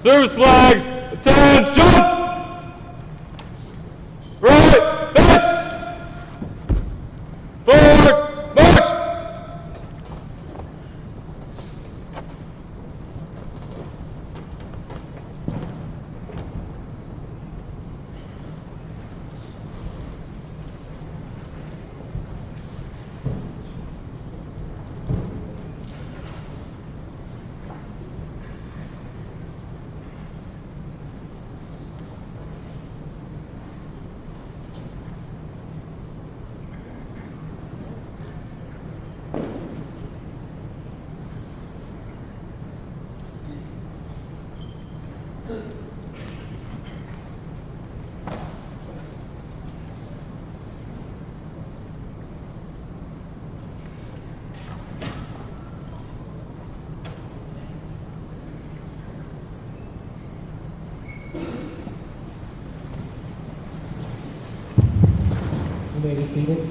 Service flags! Attention! Right! Left! Forward! March! You may be seated.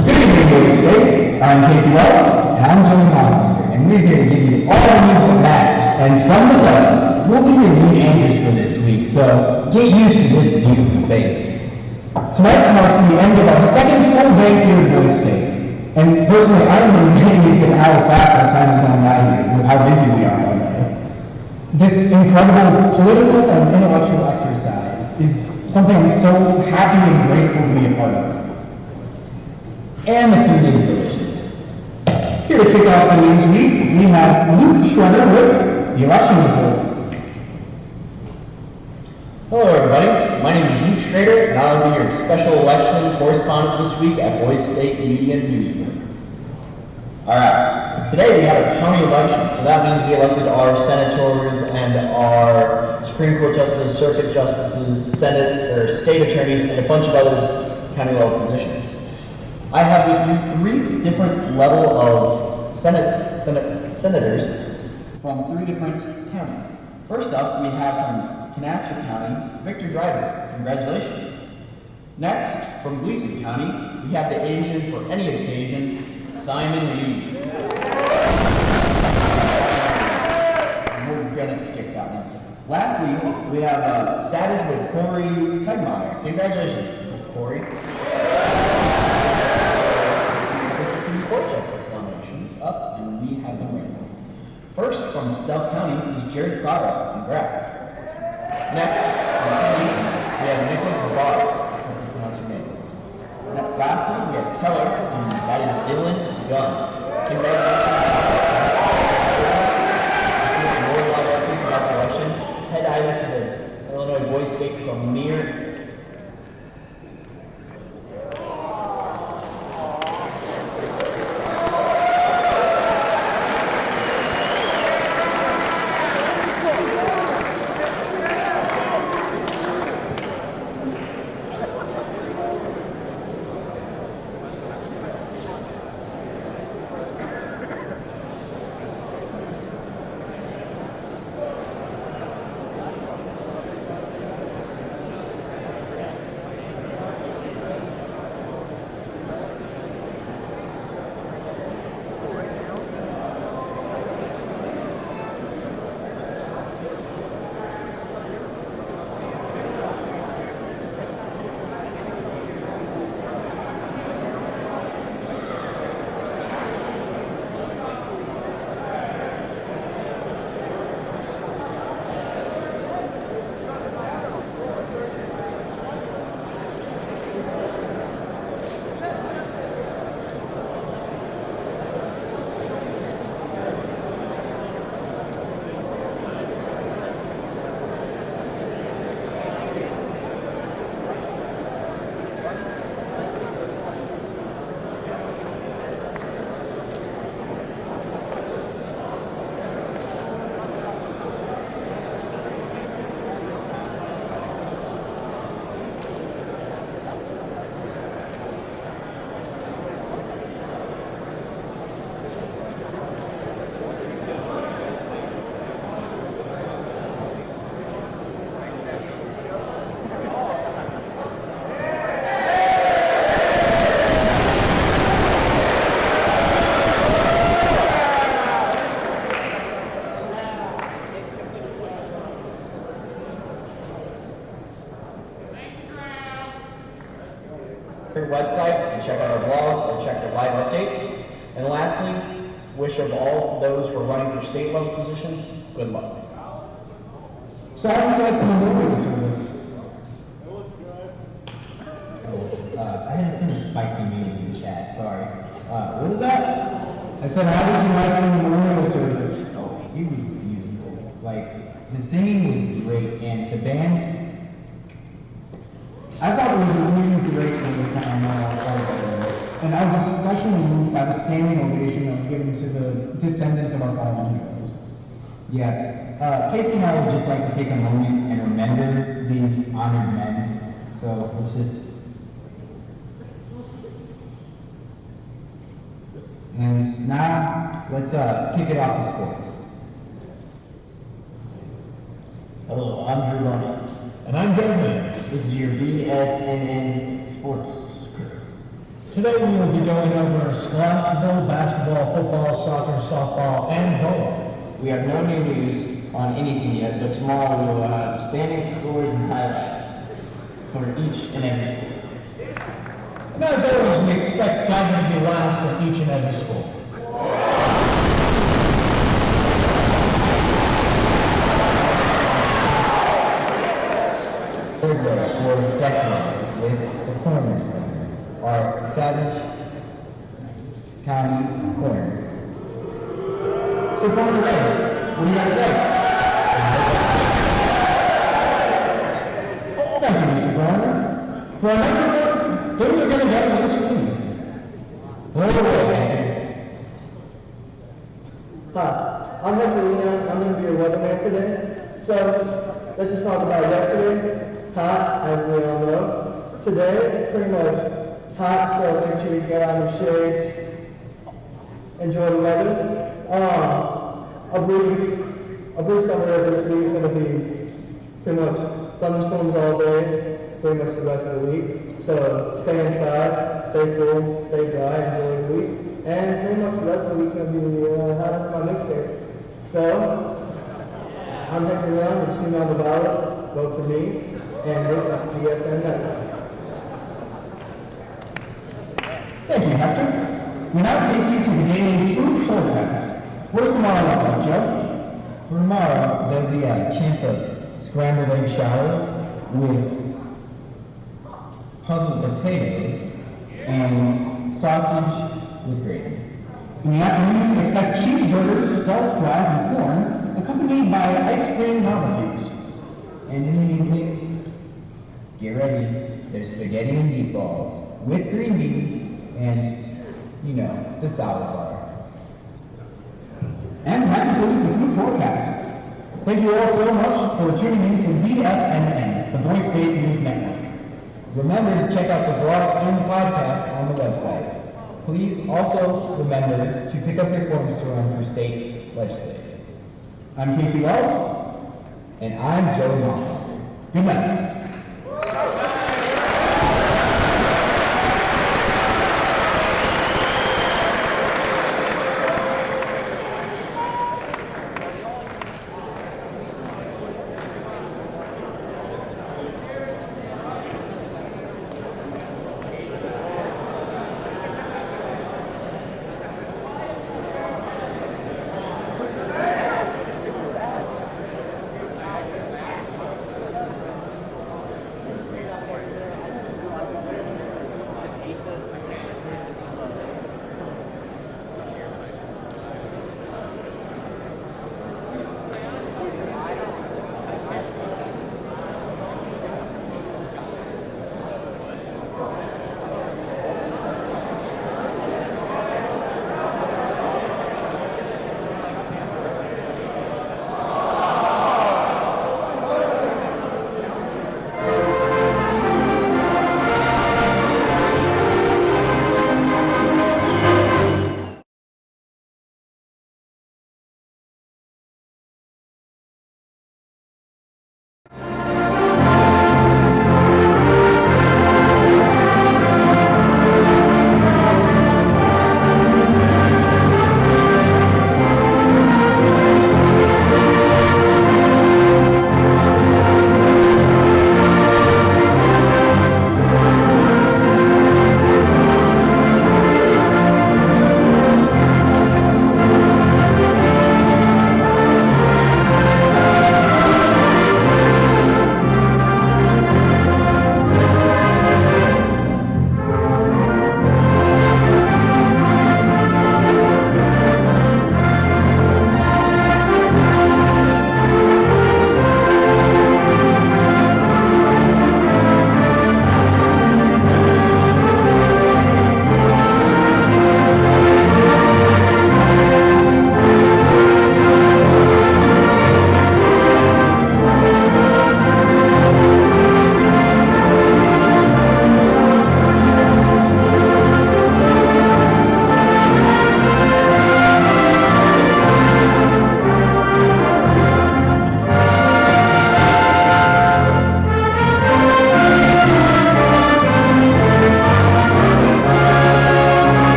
Good evening, Boise State. I'm Casey Wells. And I'm Joey Hollister, and we're here to give you all the news that matters, and some that doesn't. We'll be your lead anchors for this week, so get used to this beautiful face. Tonight marks the end of our second full day here at Boise State. And personally, I don't know many days get how fast our time has gone by here, with how busy we are all day. This incredible political and intellectual exercise is something I'm so happy and grateful to be a part of. And the food is delicious. Here to kick off the news week, we have Luke Schroeder with the election report. Hello everybody, my name is Luke Schrader and I'll be your special election correspondent this week at Boise State Media and News Group. Alright, today we have a county election, so that means we elected our senators and our Supreme Court justices, circuit justices, senate or state attorneys, and a bunch of other county level positions. I have with you 3 different level of senators from 3 different counties. First up, we have from Canapcha County, Victor Driver. Congratulations. Next, from Gleason County, we have the Asian for any occasion, Simon Lee. We're gonna skip that one. Lastly, we have Savage with Corey Tegmeyer. Congratulations, Corey. Supreme Court Justice nominations up, and we have them right now. First, from Stealth County is Jared Prado. Congrats. Next, from Kennedy, we have Nicholas Barr. Pronounce your name. Next, lastly, we have Keller, and that is Dylan Gunn. Congratulations. If you more questions about the election, head either to the Illinois Boise State Premier. of all those who are running for state level positions, good luck. So how do you like the memorial service? I didn't send a spicy meeting in the chat, sorry. What was that? I said, how did you like the memorial service? Oh, it was beautiful. Like, the singing was great, and the band, I thought it was a really great one time, and I was especially moved by the standing ovation that was given to the descendants of our fallen heroes. yeah. Casey and I would just like to take a moment and remember these honored men. So let's just. And now, let's kick it off to sports. Hello, I'm Drew Barney. And I'm Jeremy. This is your BSNN Sports crew. Today we will be going over squash, basketball, football, soccer, softball, and bowling. We have no new news on anything yet, but tomorrow we will have standing scores and highlights for each and every school. And as always, we expect Gavin to be last for each and every school. Third grade for section with the cornerstone are Savage County Corners. So corner Ray, what do you got to say? Thank you, Mr. Corner. For our next one, those are going to get another screen. Hi, I'm Hector Leon. I'm going to be your weatherman today. So, let's just talk about yesterday. Hot, as we all know. Today, it's pretty much hot, so make sure you get out in the shades. Enjoy the weather. A brief summary of this week is going to be pretty much thunderstorms all day, pretty much the rest of the week. So, stay inside, stay cool, stay dry, enjoy the week. And pretty much the rest of the week's going to be hot for my mixtape. So, I'm Hector Leon, you've seen me on the ballot, vote for me, and this is BSN Network. Thank you, Hector. We now take you to the daily food forecast. What's tomorrow look like, Joe? For tomorrow, there's the chance of scrambled egg showers with puzzled potatoes and sausage with gravy. In the afternoon, expect cheeseburgers, self fries, and corn, accompanied by ice cream novelties. And in the evening, get ready. There's spaghetti and meatballs with green beans and, the salad bar. And that concludes the food forecast. Thank you all so much for tuning in to BSNN, the Voice-Based News Network. Remember to check out the blog and podcast on the website. Please also remember to pick up your forms to run for state legislature. I'm Casey Wells. And I'm Joe Monson. Good night.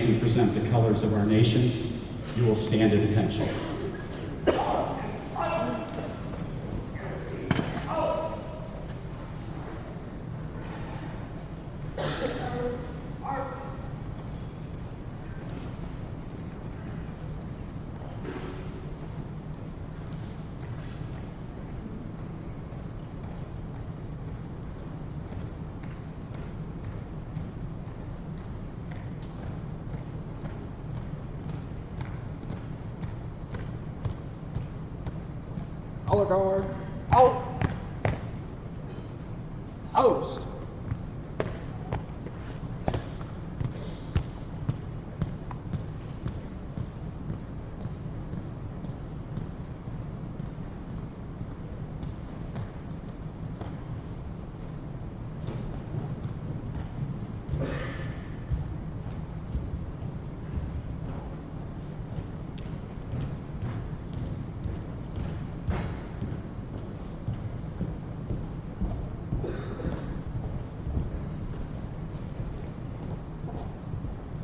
advance and present the colors of our nation. You will stand at attention. Color guard, out. Post.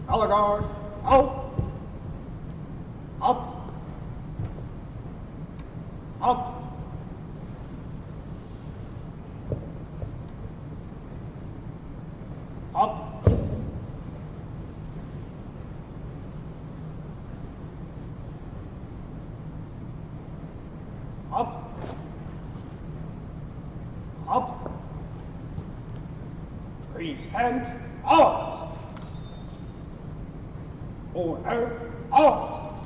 Color guard, out. Up. Up. Up. Up. Up. Present out. Order out.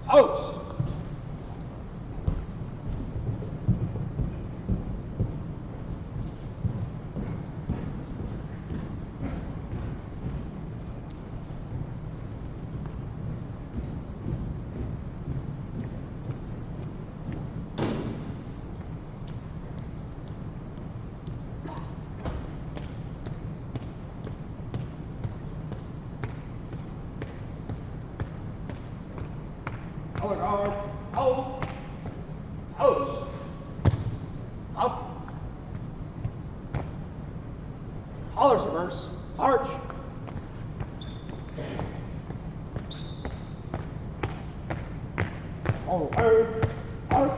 Post. Color guard, out. Post. Up. Colors reverse, arch. Forward, arch.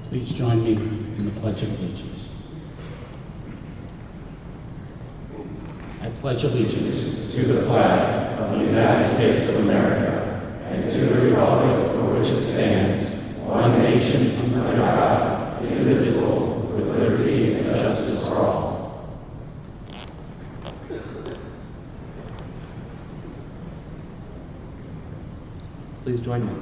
Please join me in the Pledge of Allegiance. I pledge allegiance to the flag of the United States of America and to the republic for which it stands, one nation under God, indivisible, with liberty and justice for all. Please join me.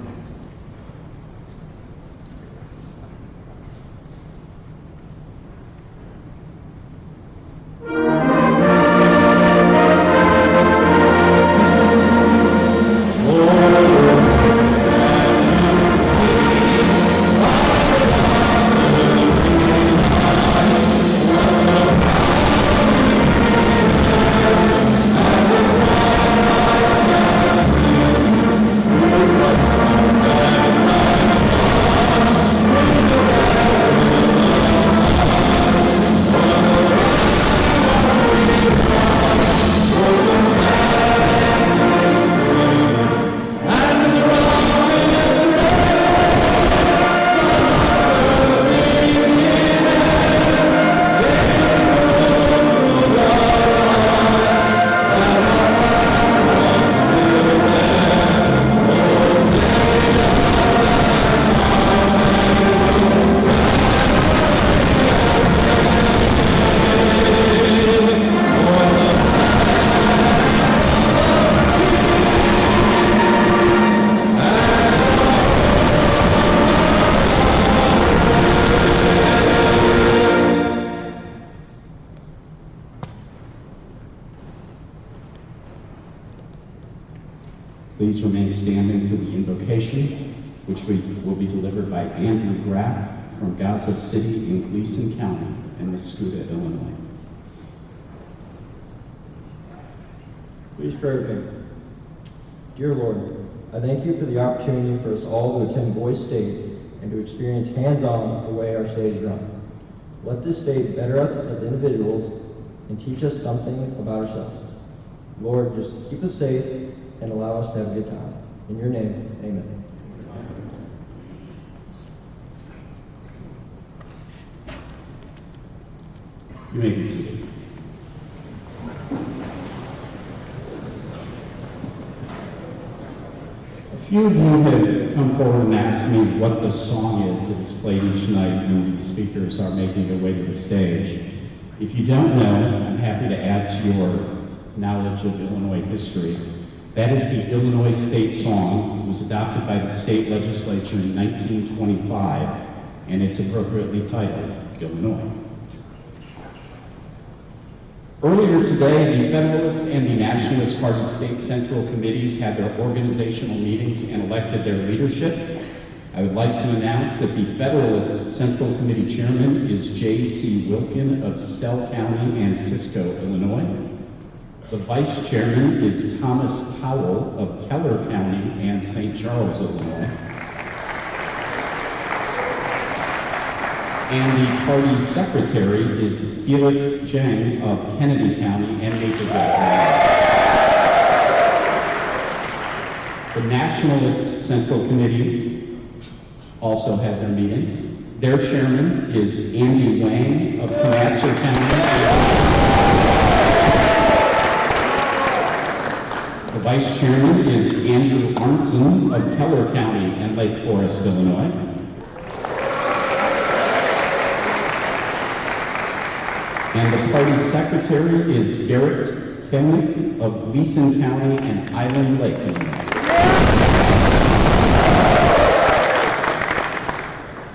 please remain standing for the invocation, which will be delivered by Andrew Graff from Gaza City in Gleason County in Muscoda, Illinois. Please pray with me. Dear Lord, I thank you for the opportunity for us all to attend Boise State and to experience hands-on the way our state is run. Let this state better us as individuals and teach us something about ourselves. Lord, just keep us safe and allow us to have a good time. In your name, amen. You may be seated. A few of you have come forward and asked me what the song is that is played each night when the speakers are making their way to the stage. If you don't know, I'm happy to add to your knowledge of Illinois history. That is the Illinois State Song. It was adopted by the state legislature in 1925, and it's appropriately titled Illinois. Earlier today, the Federalist and the Nationalist Party state central committees had their organizational meetings and elected their leadership. I would like to announce that the Federalist Central Committee Chairman is J.C. Wilkin of Stell County and Cisco, Illinois. The Vice Chairman is Thomas Powell of Keller County and St. Charles, Illinois. And the party secretary is Felix Zhang of Kennedy County and Naperville County. The Nationalist Central Committee also had their meeting. Their chairman is Andy Wang of Canatzer County. The vice chairman is Andrew Arnson of Keller County and Lake Forest, Illinois. And the party secretary is Garrett Kennick of Gleason County and Island Lake, Illinois.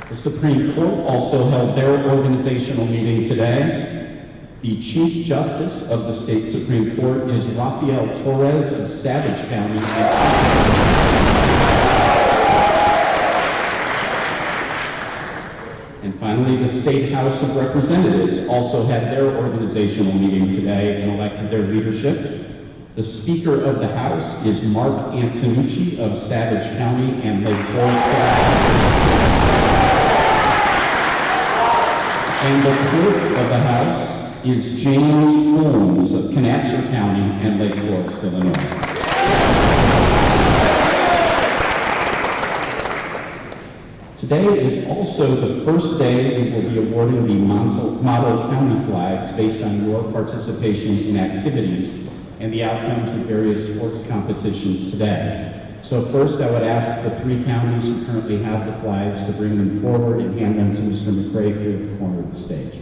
The Supreme Court also held their organizational meeting today. The Chief Justice of the State Supreme Court is Rafael Torres of Savage County. And finally, the State House of Representatives also had their organizational meeting today and elected their leadership. The Speaker of the House is Mark Antonucci of Savage County and Lake Forest County. And the Clerk of the House is James Holmes of Canatzer County and Lake Forest, Illinois. Today is also the first day we will be awarding the Model County flags based on your participation in activities and the outcomes of various sports competitions today. So first I would ask the three counties who currently have the flags to bring them forward and hand them to Mr. McRae here at the corner of the stage.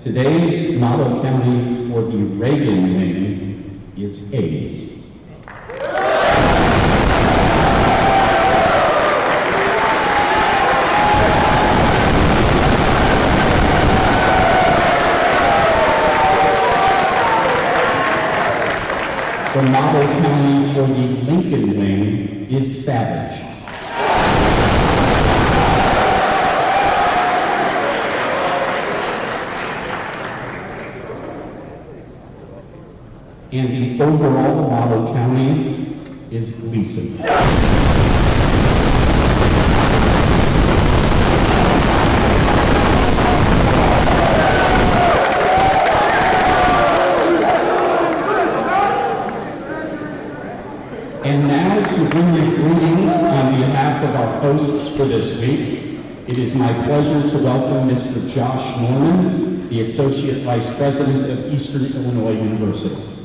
Today's model county for the Reagan wing is Hayes. The model county for the Lincoln wing is Savage. And the overall model county is Gleason. And now to bring you greetings on behalf of our hosts for this week, it is my pleasure to welcome Mr. Josh Norman, the Associate Vice President of Eastern Illinois University.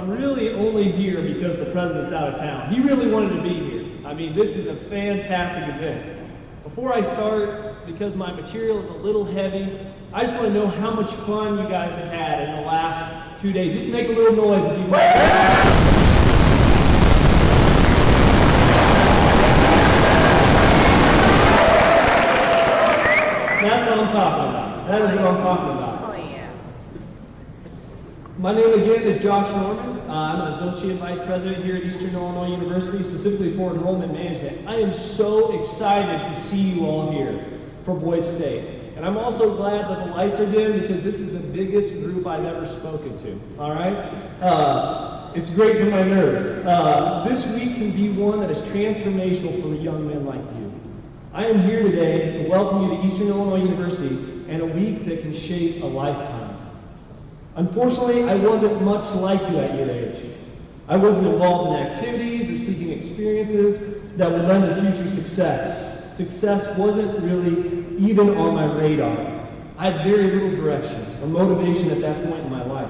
I'm really only here because the president's out of town. He really wanted to be here. I mean, this is a fantastic event. Before I start, because my material is a little heavy, I just want to know how much fun you guys have had in the last 2 days. Just make a little noise if you've That's what I'm talking about. That is what I'm talking about. Oh, yeah. My name again is Josh Norman. I'm an Associate Vice President here at Eastern Illinois University, specifically for Enrollment Management. I am so excited to see you all here for Boys State. And I'm also glad that the lights are dim because this is the biggest group I've ever spoken to, all right? It's great for my nerves. This week can be one that is transformational for young men like you. I am here today to welcome you to Eastern Illinois University and a week that can shape a lifetime. Unfortunately, I wasn't much like you at your age. I wasn't involved in activities or seeking experiences that would lend to future success. Success wasn't really even on my radar. I had very little direction or motivation at that point in my life.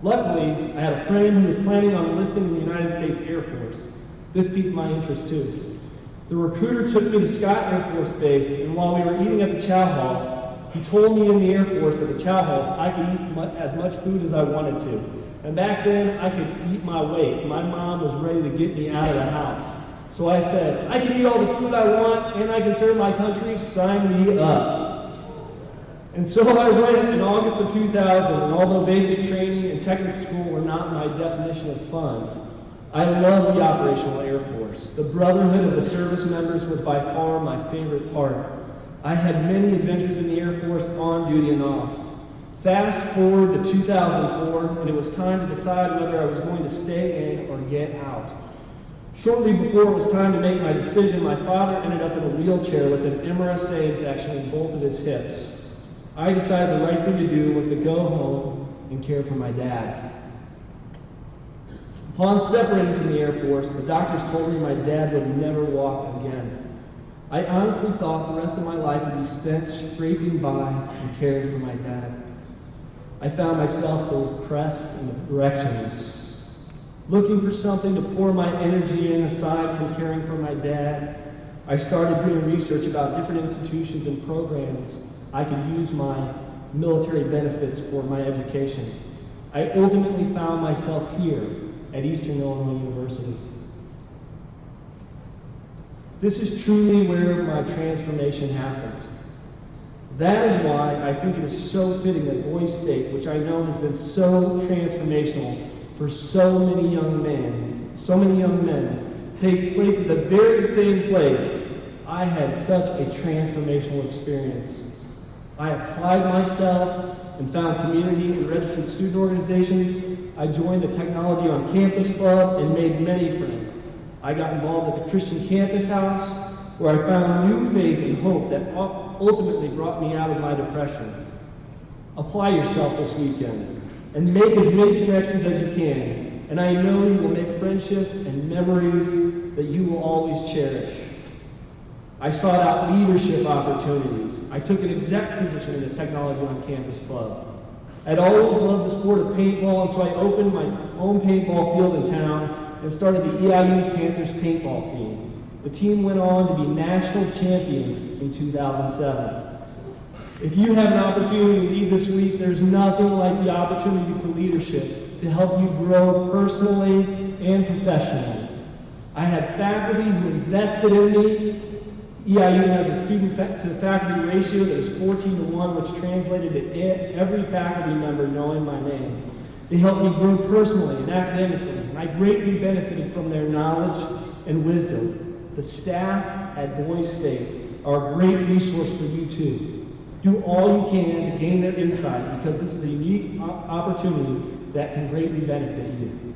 Luckily, I had a friend who was planning on enlisting in the United States Air Force. This piqued my interest too. The recruiter took me to Scott Air Force Base, and while we were eating at the chow hall, he told me in the Air Force at the chow halls I could eat as much food as I wanted to. And back then, I could eat my weight. My mom was ready to get me out of the house. So I said, I can eat all the food I want, and I can serve my country, sign me up. And so I went in August of 2000, and although basic training and technical school were not my definition of fun, I loved the operational Air Force. The brotherhood of the service members was by far my favorite part. I had many adventures in the Air Force on duty and off. Fast forward to 2004, and it was time to decide whether I was going to stay in or get out. Shortly before it was time to make my decision, my father ended up in a wheelchair with an MRSA infection in both of his hips. I decided the right thing to do was to go home and care for my dad. Upon separating from the Air Force, the doctors told me my dad would never walk again. I honestly thought the rest of my life would be spent scraping by and caring for my dad. I found myself depressed and directionless, looking for something to pour my energy in aside from caring for my dad. I started doing research about different institutions and programs I could use my military benefits for my education. I ultimately found myself here at Eastern Illinois University. This is truly where my transformation happened. That is why I think it is so fitting that Boys State, which I know has been so transformational for so many young men, takes place at the very same place I had such a transformational experience. I applied myself and found community in registered student organizations. I joined the Technology on Campus Club and made many friends. I got involved at the Christian Campus House, where I found new faith and hope that ultimately brought me out of my depression. Apply yourself this weekend and make as many connections as you can, and I know you will make friendships and memories that you will always cherish. I sought out leadership opportunities. I took an exec position in the Technology on Campus Club. I'd always loved the sport of paintball, and so I opened my own paintball field in town and started the EIU Panthers paintball team. The team went on to be national champions in 2007. If you have an opportunity to lead this week, there's nothing like the opportunity for leadership to help you grow personally and professionally. I had faculty who invested in me. EIU has a student-to-faculty ratio that is 14-to-1, which translated to every faculty member knowing my name. They helped me grow personally and academically, and I greatly benefited from their knowledge and wisdom. The staff at Boys State are a great resource for you too. Do all you can to gain their insight, because this is a unique opportunity that can greatly benefit you.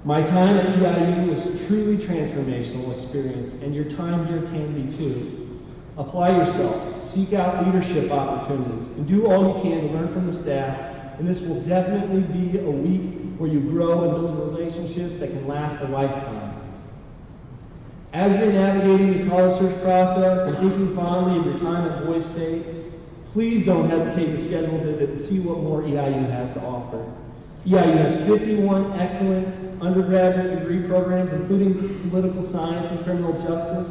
My time at EIU was a truly transformational experience, and your time here can be too. Apply yourself, seek out leadership opportunities, and do all you can to learn from the staff, and this will definitely be a week where you grow and build relationships that can last a lifetime. As you're navigating the college search process and thinking fondly of your time at Boys State, please don't hesitate to schedule a visit and see what more EIU has to offer. EIU has 51 excellent undergraduate degree programs, including political science and criminal justice.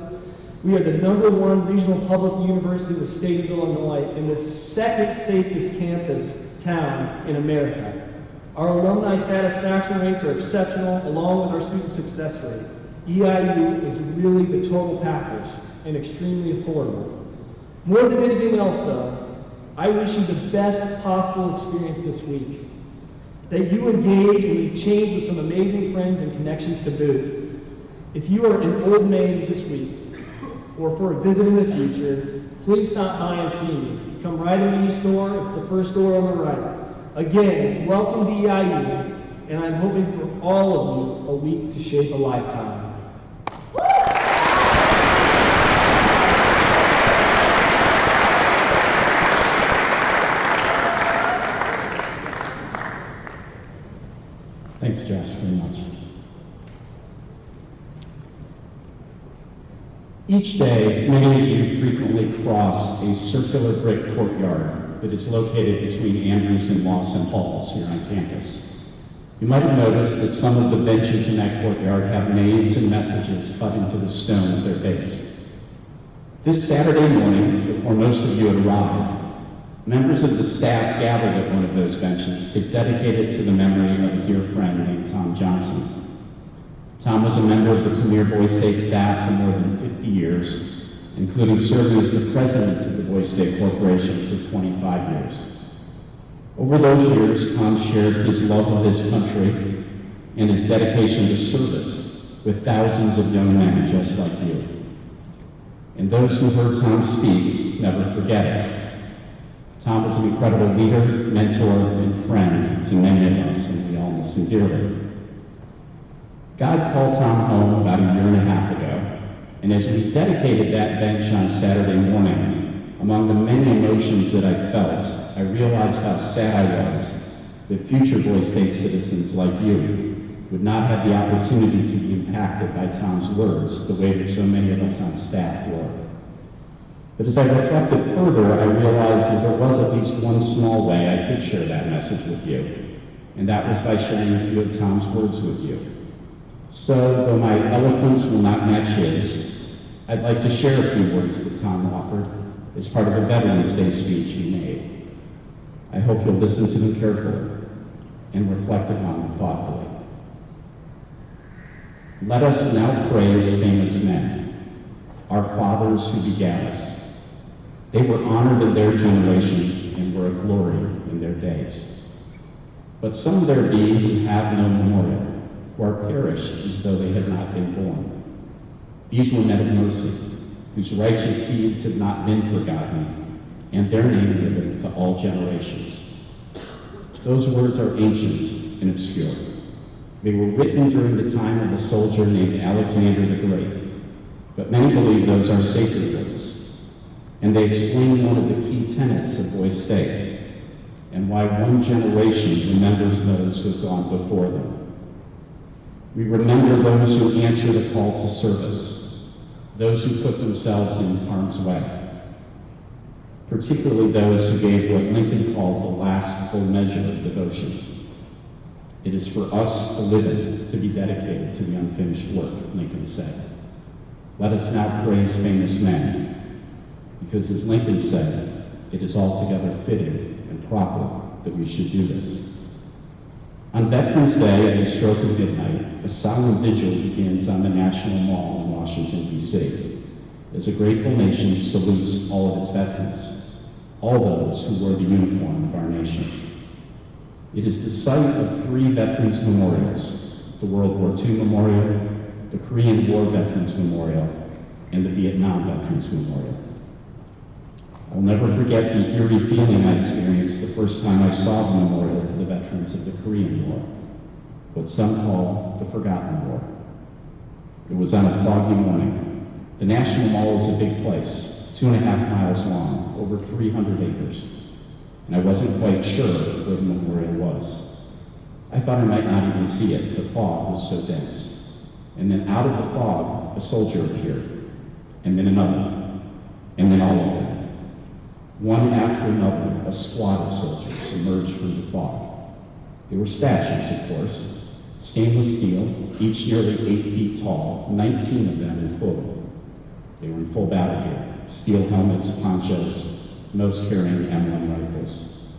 We are the #1 regional public university in the state of Illinois and the second safest campus town in America. Our alumni satisfaction rates are exceptional, along with our student success rate. EIU is really the total package and extremely affordable. More than anything else, though, I wish you the best possible experience this week. That you engage and you change with some amazing friends and connections to boot. If you are in Old Main this week, or for a visit in the future, please stop by and see me. Come right in the east door, it's the first door on the right. Again, welcome to EIU, and I'm hoping for all of you a week to shape a lifetime. Thank you, Josh, very much. Each day, many of you frequently cross a circular brick courtyard that is located between Andrews and Lawson Halls here on campus. You might have noticed that some of the benches in that courtyard have names and messages cut into the stone at their base. This Saturday morning, before most of you had arrived, members of the staff gathered at one of those benches to dedicate it to the memory of a dear friend named Tom Johnson. Tom was a member of the Premier Boys State staff for more than 50 years, including serving as the president of the Boys State Corporation for 25 years. Over those years, Tom shared his love of this country and his dedication to service with thousands of young men just like you. And those who heard Tom speak never forget it. Tom was an incredible leader, mentor, and friend to many of us, and we all miss him dearly. God called Tom home about a year and a half ago, and as we dedicated that bench on Saturday morning, among the many emotions that I felt, I realized how sad I was that future Boys State citizens like you would not have the opportunity to be impacted by Tom's words the way that so many of us on staff were. But as I reflected further, I realized that there was at least one small way I could share that message with you, and that was by sharing a few of Tom's words with you. So, though my eloquence will not match his, I'd like to share a few words that Tom offered as part of a Veterans Day speech he made. I hope you'll listen to them carefully and reflect upon them thoughtfully. Let us now praise famous men, our fathers who began us. They were honored in their generation and were a glory in their days. But some there be who have no memorial, who are perished as though they had not been born. These were men of mercy, whose righteous deeds have not been forgotten, and their name liveth to all generations. Those words are ancient and obscure. They were written during the time of a soldier named Alexander the Great, but many believe those are sacred words, and they explain one of the key tenets of Boys State, and why one generation remembers those who have gone before them. We remember those who answer the call to service, those who put themselves in harm's way, particularly those who gave what Lincoln called the last full measure of devotion. It is for us to live in, to be dedicated to the unfinished work, Lincoln said. Let us now praise famous men, because as Lincoln said, it is altogether fitting and proper that we should do this. On Veterans Day, at the stroke of midnight, a solemn vigil begins on the National Mall in Washington, D.C., as a grateful nation salutes all of its veterans, all those who wore the uniform of our nation. It is the site of 3 veterans memorials: the World War II Memorial, the Korean War Veterans Memorial, and the Vietnam Veterans Memorial. I'll never forget the eerie feeling I experienced the first time I saw the memorial to the veterans of the Korean War, what some call the Forgotten War. It was on a foggy morning. The National Mall is a big place, 2.5 miles long, over 300 acres, and I wasn't quite sure where the memorial was. I thought I might not even see it. The fog was so dense. And then out of the fog, a soldier appeared, and then another, and then all of them. One after another, a squad of soldiers emerged from the fog. They were statues, of course, stainless steel, each nearly 8 feet tall, 19 of them in total. They were in full battle gear, steel helmets, ponchos, most carrying M1 rifles.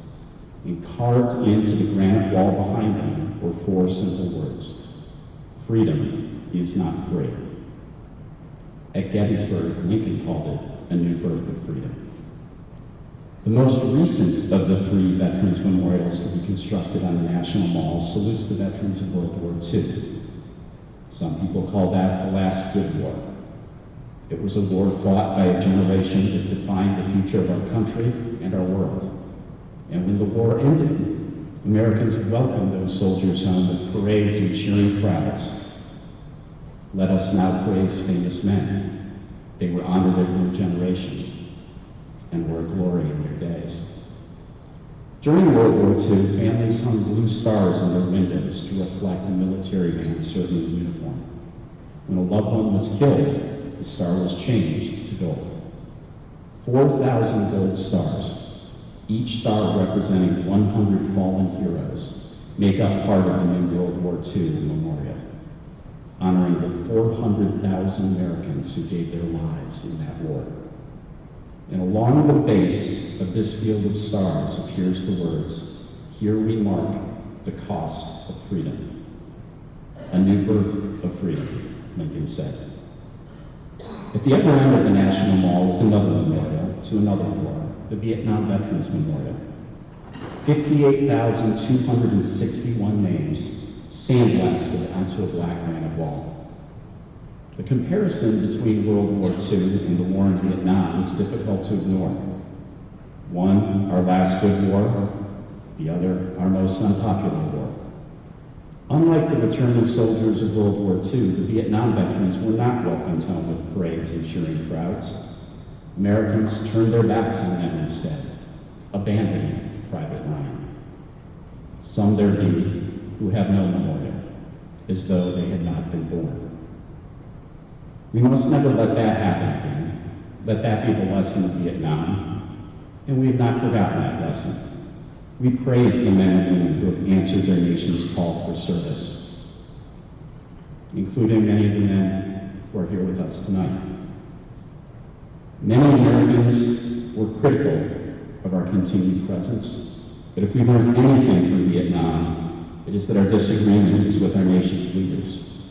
And carved into the granite wall behind them were 4 simple words: freedom is not free. At Gettysburg, Lincoln called it a new birth of freedom. The most recent of the 3 veterans memorials to be constructed on the National Mall salutes the veterans of World War II. Some people call that the last good war. It was a war fought by a generation that defined the future of our country and our world. And when the war ended, Americans welcomed those soldiers home with parades and cheering crowds. Let us now praise famous men. They were honored in their generation and were a glory in their days. During World War II, families hung blue stars on their windows to reflect a military man serving in uniform. When a loved one was killed, the star was changed to gold. 4,000 gold stars, each star representing 100 fallen heroes, make up part of the new World War II memorial, honoring the 400,000 Americans who gave their lives in that war. And along the base of this field of stars appears the words, "Here we mark the cost of freedom." A new birth of freedom, Lincoln said. At the upper end of the National Mall is another memorial to another war, the Vietnam Veterans Memorial. 58,261 names sandblasted onto a black granite wall. The comparison between World War II and the war in Vietnam is difficult to ignore. One, our last good war; the other, our most unpopular war. Unlike the returning soldiers of World War II, the Vietnam veterans were not welcomed home with parades and cheering crowds. Americans turned their backs on them instead, abandoning Private Ryan. Some there be who have no memorial, as though they had not been born. We must never let that happen again. Let that be the lesson of Vietnam, and we have not forgotten that lesson. We praise the men and women who have answered their nation's call for service, including many of the men who are here with us tonight. Many Americans were critical of our continued presence, but if we learned anything from Vietnam, it is that our disagreement is with our nation's leaders,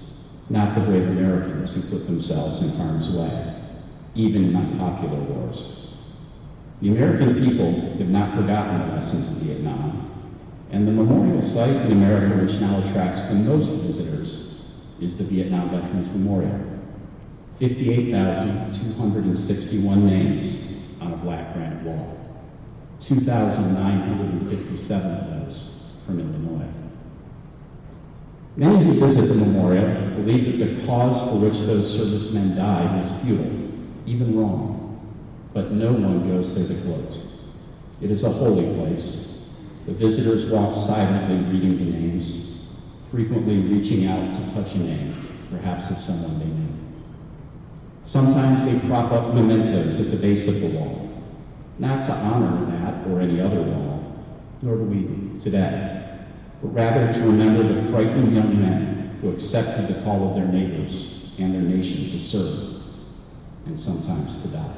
not the brave Americans who put themselves in harm's way, even in unpopular wars. The American people have not forgotten the lessons of Vietnam, and the memorial site in America which now attracts the most visitors is the Vietnam Veterans Memorial. 58,261 names on a black granite wall, 2,957 of those from Illinois. Many who visit the memorial believe that the cause for which those servicemen died was futile, even wrong. But no one goes there to gloat. It is a holy place. The visitors walk silently reading the names, frequently reaching out to touch a name, perhaps of someone they knew. Sometimes they prop up mementos at the base of the wall, not to honor that or any other wall, nor do we today, but rather to remember the frightened young men who accepted the call of their neighbors and their nation to serve, and sometimes to die.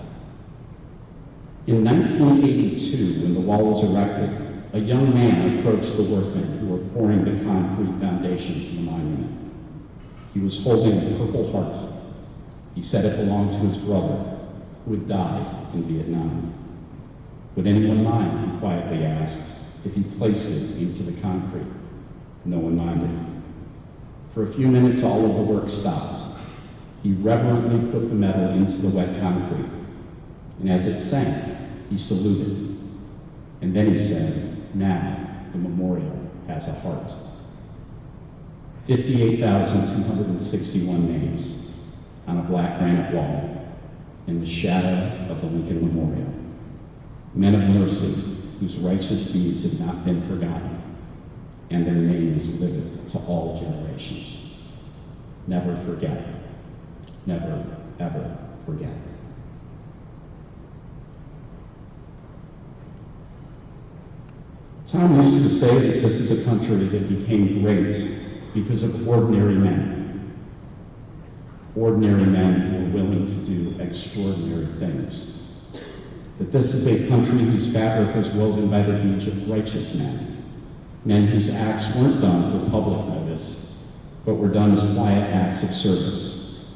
In 1982, when the wall was erected, a young man approached the workmen who were pouring the concrete foundations of the monument. He was holding a Purple Heart. He said it belonged to his brother, who had died in Vietnam. Would anyone mind, he quietly asked, if he placed it into the concrete? No one minded. For a few minutes, all of the work stopped. He reverently put the metal into the wet concrete, and as it sank, he saluted. And then he said, "Now the memorial has a heart." 58,261 names on a black granite wall in the shadow of the Lincoln Memorial. Men of mercy whose righteous deeds have not been forgotten, and their names liveth to all generations. Never forget. Never, ever forget. Tom used to say that this is a country that became great because of ordinary men. Ordinary men who are willing to do extraordinary things. That this is a country whose fabric was woven by the deeds of righteous men. Men whose acts weren't done for public notice, but were done as quiet acts of service.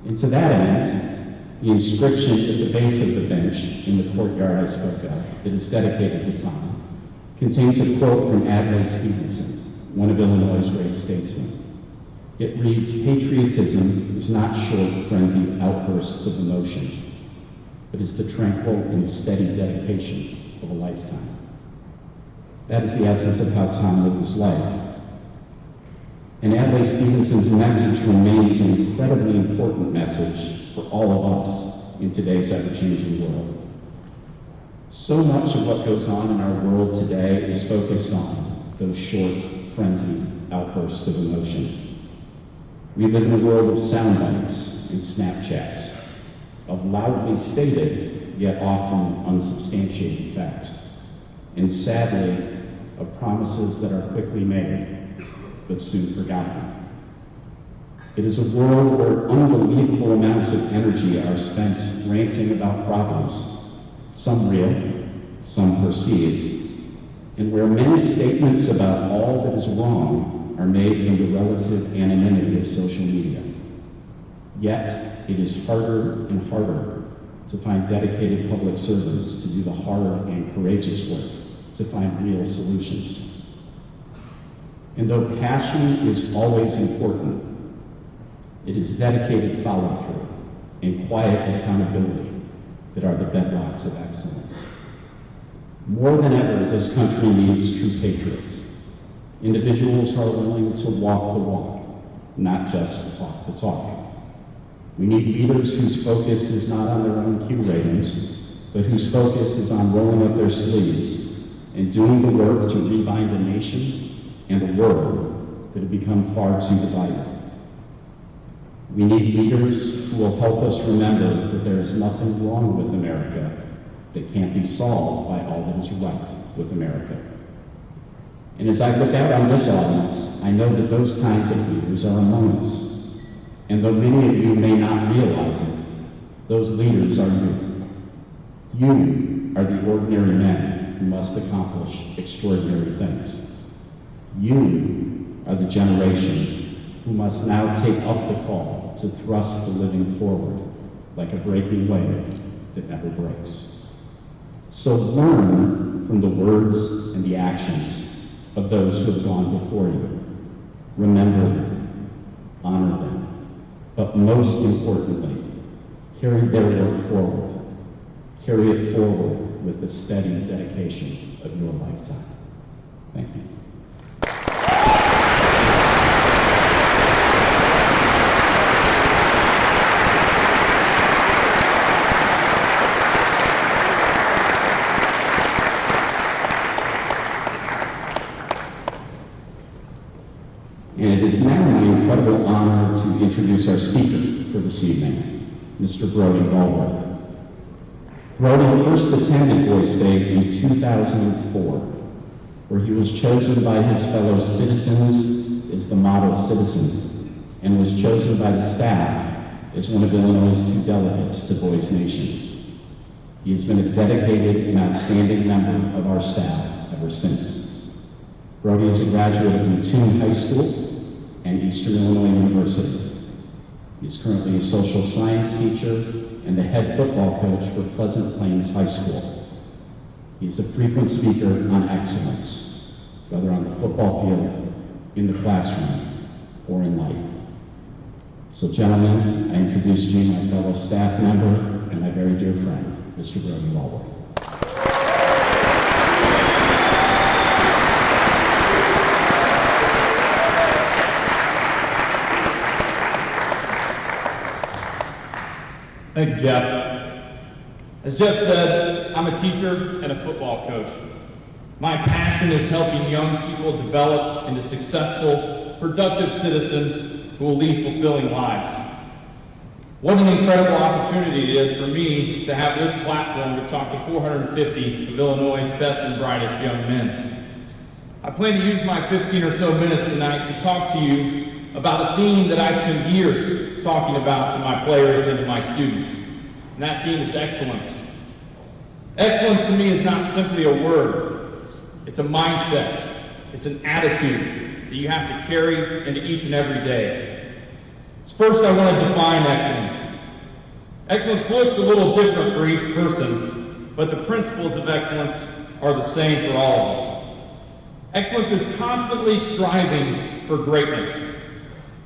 And to that end, the inscription at the base of the bench in the courtyard I spoke of, that is dedicated to Tom, contains a quote from Adlai Stevenson, one of Illinois' great statesmen. It reads, "Patriotism is not short, frenzied outbursts of emotion, but is the tranquil and steady dedication of a lifetime." That is the essence of how Tom lived his life. And Adlai Stevenson's message remains an incredibly important message for all of us in today's ever-changing world. So much of what goes on in our world today is focused on those short, frenzied outbursts of emotion. We live in a world of sound bites and Snapchats, of loudly stated, yet often unsubstantiated facts, and sadly, of promises that are quickly made, but soon forgotten. It is a world where unbelievable amounts of energy are spent ranting about problems, some real, some perceived, and where many statements about all that is wrong are made in the relative anonymity of social media. Yet, it is harder and harder to find dedicated public servants to do the hard and courageous work to find real solutions. And though passion is always important, it is dedicated follow-through and quiet accountability that are the bedrocks of excellence. More than ever, this country needs true patriots, individuals who are willing to walk the walk, not just talk the talk. We need leaders whose focus is not on their own Q ratings, but whose focus is on rolling up their sleeves and doing the work to rebind a nation and a world that have become far too divided. We need leaders who will help us remember that there is nothing wrong with America that can't be solved by all that is right with America. And as I look out on this audience, I know that those kinds of leaders are among us. And though many of you may not realize it, those leaders are you. You are the ordinary men who must accomplish extraordinary things. You are the generation who must now take up the call to thrust the living forward like a breaking wave that never breaks. So learn from the words and the actions of those who have gone before you. Remember them, honor them, but most importantly, carry their work forward. Carry it forward with the steady dedication of your lifetime. Thank you. And it is now my incredible honor to introduce our speaker for this evening, Mr. Brody Walworth. Brody first attended Boy State in 2004, where he was chosen by his fellow citizens as the model citizen, and was chosen by the staff as one of Illinois' 2 delegates to Boys Nation. He has been a dedicated and outstanding member of our staff ever since. Brody is a graduate of Mattoon High School and Eastern Illinois University. He is currently a social science teacher and the head football coach for Pleasant Plains High School. He is a frequent speaker on excellence, whether on the football field, in the classroom, or in life. So gentlemen, I introduce to you my fellow staff member and my very dear friend, Mr. Brody Walworth. Thank you, Jeff. As Jeff said, I'm a teacher and a football coach. My passion is helping young people develop into successful, productive citizens who will lead fulfilling lives. What an incredible opportunity it is for me to have this platform to talk to 450 of Illinois' best and brightest young men. I plan to use my 15 or so minutes tonight to talk to you about a theme that I spend years talking about to my players and to my students, and that theme is excellence. Excellence to me is not simply a word, it's a mindset, it's an attitude that you have to carry into each and every day. So first I want to define excellence. Excellence looks a little different for each person, but the principles of excellence are the same for all of us. Excellence is constantly striving for greatness.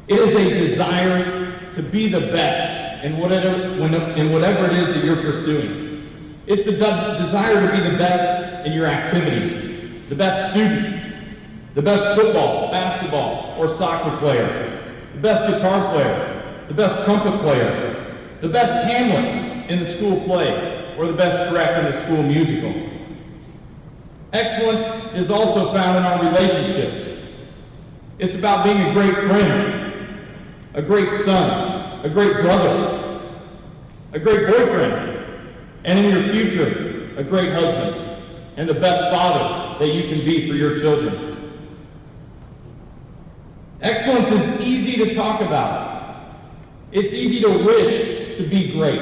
It is a desire to be the best in whatever it is that you're pursuing. It's the desire to be the best in your activities, the best student, the best football, basketball, or soccer player, the best guitar player, the best trumpet player, the best Hamlet in the school play, or the best Shrek in the school musical. Excellence is also found in our relationships. It's about being a great friend, a great son, a great brother, a great boyfriend, and in your future, a great husband, and the best father that you can be for your children. Excellence is easy to talk about. It's easy to wish to be great.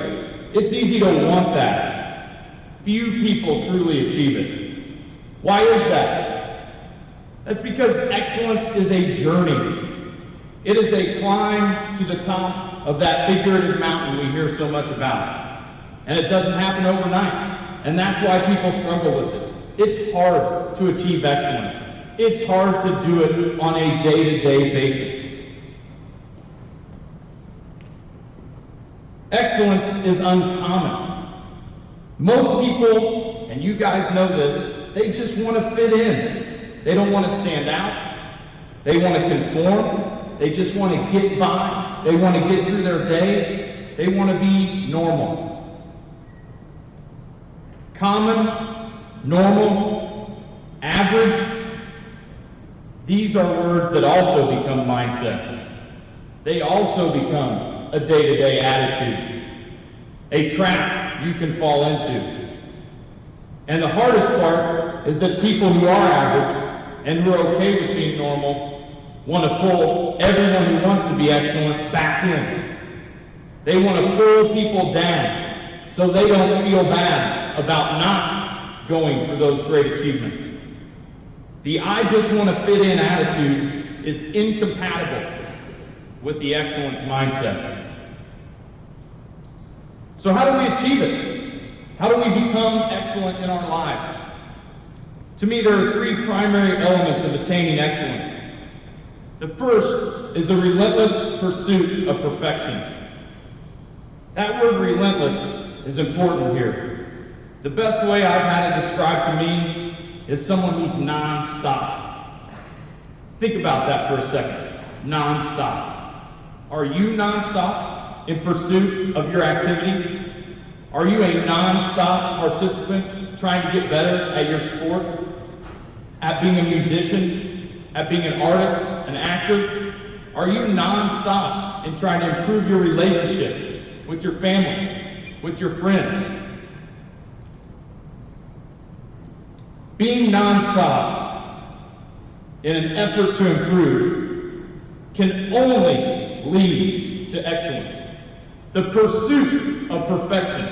It's easy to want that. Few people truly achieve it. Why is that? That's because excellence is a journey. It is a climb to the top of that figurative mountain we hear so much about. And it doesn't happen overnight. And that's why people struggle with it. It's hard to achieve excellence. It's hard to do it on a day-to-day basis. Excellence is uncommon. Most people, and you guys know this, they just want to fit in. They don't want to stand out. They want to conform. They just want to get by. They want to get through their day. They want to be normal. Common, normal, average, these are words that also become mindsets. They also become a day-to-day attitude, a trap you can fall into. And the hardest part is that people who are average and who are okay with being normal want to pull everyone who wants to be excellent back in. They want to pull people down so they don't feel bad about not going for those great achievements. The I just want to fit in attitude is incompatible with the excellence mindset. So how do we achieve it? How do we become excellent in our lives? To me, there are three primary elements of attaining excellence. The first is the relentless pursuit of perfection. That word relentless is important here. The best way I've had it described to me is someone who's non-stop. Think about that for a second. Non-stop. Are you non-stop in pursuit of your activities? Are you a non-stop participant trying to get better at your sport, at being a musician, at being an artist, an actor? Are you non-stop in trying to improve your relationships with your family, with your friends? Being non-stop in an effort to improve can only lead to excellence. The pursuit of perfection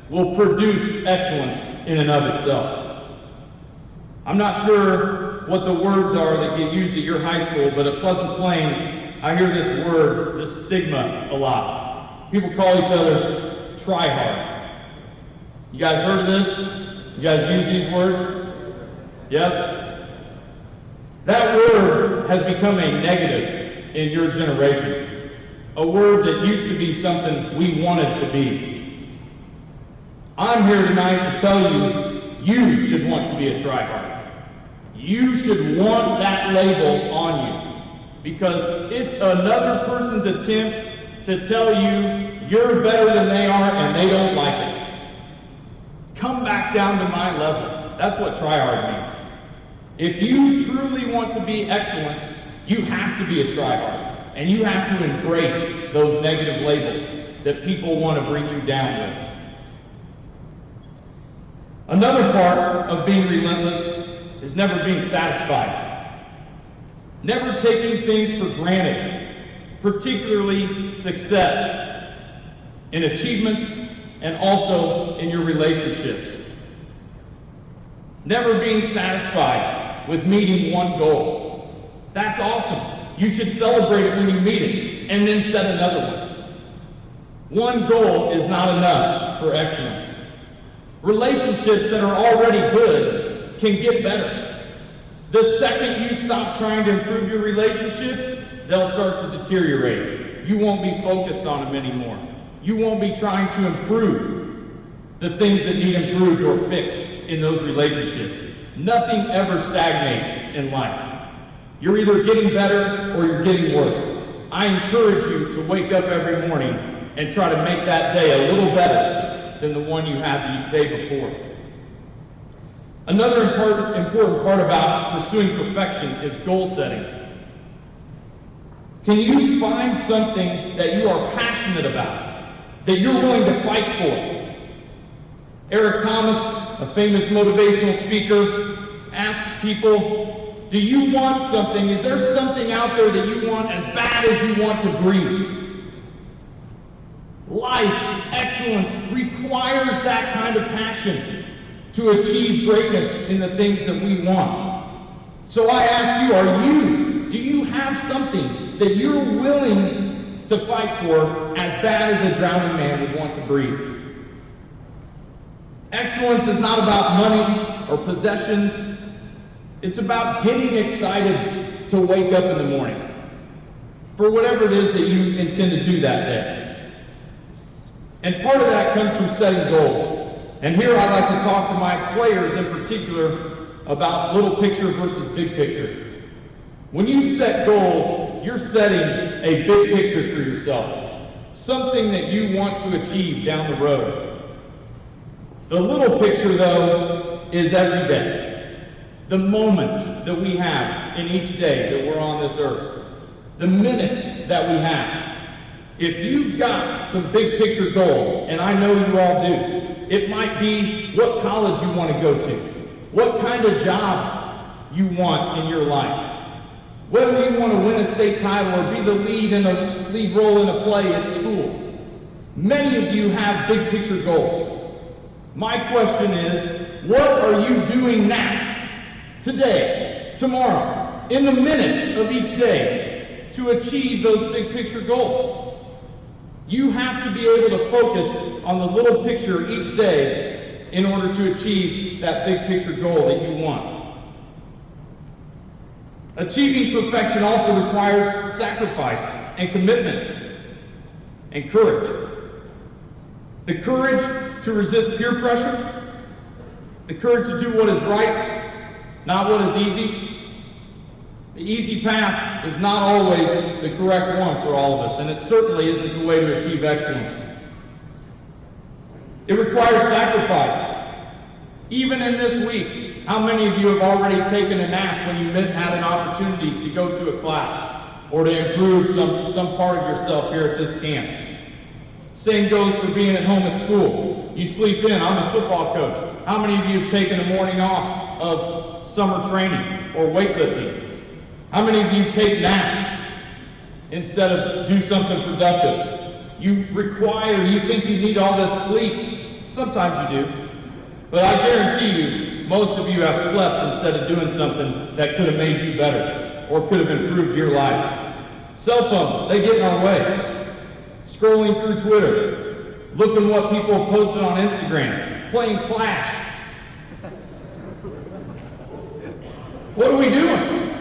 will produce excellence in and of itself. I'm not sure what the words are that get used at your high school, but at Pleasant Plains, I hear this word, this stigma, a lot. People call each other try hard. You guys heard of this? You guys use these words? Yes? That word has become a negative in your generation. A word that used to be something we wanted to be. I'm here tonight to tell you, you should want to be a tryhard. You should want that label on you, because it's another person's attempt to tell you you're better than they are and they don't like it. Come back down to my level. That's what tryhard means. If you truly want to be excellent, you have to be a tryhard. And you have to embrace those negative labels that people want to bring you down with. Another part of being relentless is never being satisfied. Never taking things for granted, particularly success in achievements and also in your relationships. Never being satisfied with meeting one goal. That's awesome. You should celebrate it when you meet it and then set another one. One goal is not enough for excellence. Relationships that are already good can get better. The second you stop trying to improve your relationships, they'll start to deteriorate. You won't be focused on them anymore. You won't be trying to improve the things that need improved or fixed in those relationships. Nothing ever stagnates in life. You're either getting better or you're getting worse. I encourage you to wake up every morning and try to make that day a little better than the one you had the day before. Another important part about pursuing perfection is goal setting. Can you find something that you are passionate about, that you're willing to fight for? Eric Thomas, a famous motivational speaker, asks people, do you want something? Is there something out there that you want as bad as you want to breathe? Life, excellence, requires that kind of passion to achieve greatness in the things that we want. So I ask you, do you have something that you're willing to fight for as bad as a drowning man would want to breathe? Excellence is not about money or possessions. It's about getting excited to wake up in the morning for whatever it is that you intend to do that day. And part of that comes from setting goals. And here I'd like to talk to my players in particular about little picture versus big picture. When you set goals, you're setting a big picture for yourself, something that you want to achieve down the road. The little picture, though, is every day. The moments that we have in each day that we're on this earth. The minutes that we have. If you've got some big picture goals, and I know you all do, it might be what college you want to go to, what kind of job you want in your life, whether you want to win a state title or be the lead role in a play at school. Many of you have big picture goals. My question is, what are you doing now, today, tomorrow, in the minutes of each day to achieve those big picture goals? You have to be able to focus on the little picture each day in order to achieve that big picture goal that you want. Achieving perfection also requires sacrifice and commitment and courage. The courage to resist peer pressure, the courage to do what is right, not what is easy. The easy path is not always the correct one for all of us, and it certainly isn't the way to achieve excellence. It requires sacrifice. Even in this week, how many of you have already taken a nap when you had an opportunity to go to a class or to improve some part of yourself here at this camp? Same goes for being at home at school. You sleep in. I'm a football coach. How many of you have taken a morning off of summer training or weightlifting? How many of you take naps instead of do something productive? You think you need all this sleep. Sometimes you do. But I guarantee you, most of you have slept instead of doing something that could have made you better or could have improved your life. Cell phones, they get in our way. Scrolling through Twitter, looking what people have posted on Instagram, playing Clash. What are we doing?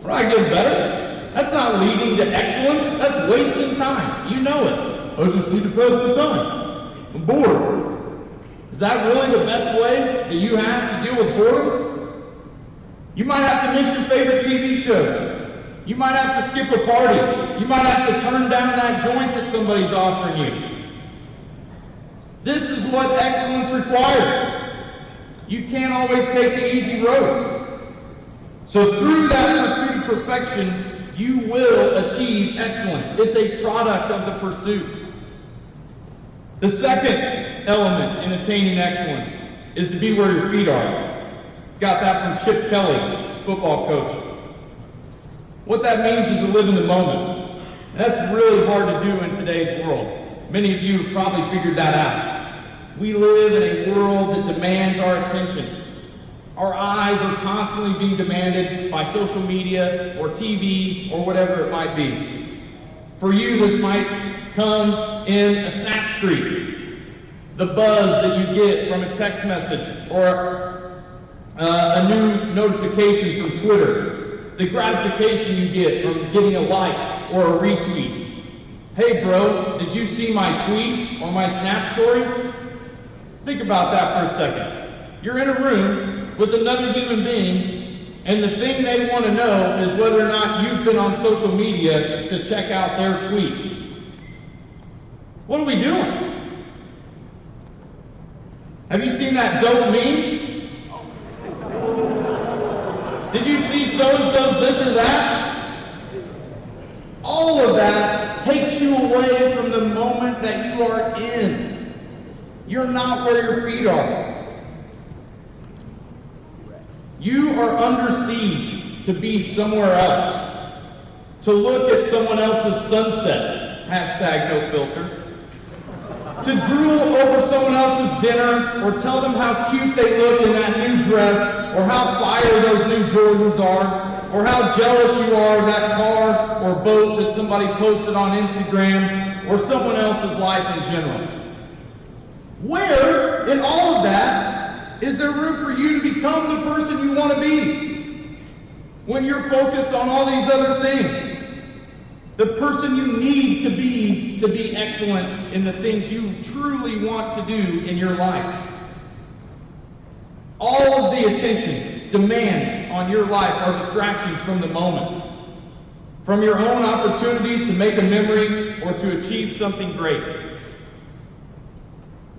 We're not getting better. That's not leading to excellence. That's wasting time. You know it. I just need to pass the time. I'm bored. Is that really the best way that you have to deal with boredom? You might have to miss your favorite TV show. You might have to skip a party. You might have to turn down that joint that somebody's offering you. This is what excellence requires. You can't always take the easy road. So through that pursuit of perfection, you will achieve excellence. It's a product of the pursuit. The second element in attaining excellence is to be where your feet are. Got that from Chip Kelly, his football coach. What that means is to live in the moment. And that's really hard to do in today's world. Many of you have probably figured that out. We live in a world that demands our attention. Our eyes are constantly being demanded by social media or TV or whatever it might be. For you, this might come in a snap streak, the buzz that you get from a text message or a new notification from Twitter, the gratification you get from getting a like or a retweet. Hey bro, did you see my tweet or my snap story? Think about that for a second. You're in a room with another human being, and the thing they want to know is whether or not you've been on social media to check out their tweet. What are we doing? Have you seen that dope meme? Did you see so-and-so's this or that? All of that takes you away from the moment that you are in. You're not where your feet are. You are under siege to be somewhere else, to look at someone else's sunset, hashtag no filter, to drool over someone else's dinner, or tell them how cute they look in that new dress, or how fire those new Jordans are, or how jealous you are of that car or boat that somebody posted on Instagram, or someone else's life in general. Where in all of that is there room for you to become the person you want to be? When you're focused on all these other things, the person you need to be excellent in the things you truly want to do in your life. All of the attention, demands on your life are distractions from the moment, from your own opportunities to make a memory or to achieve something great.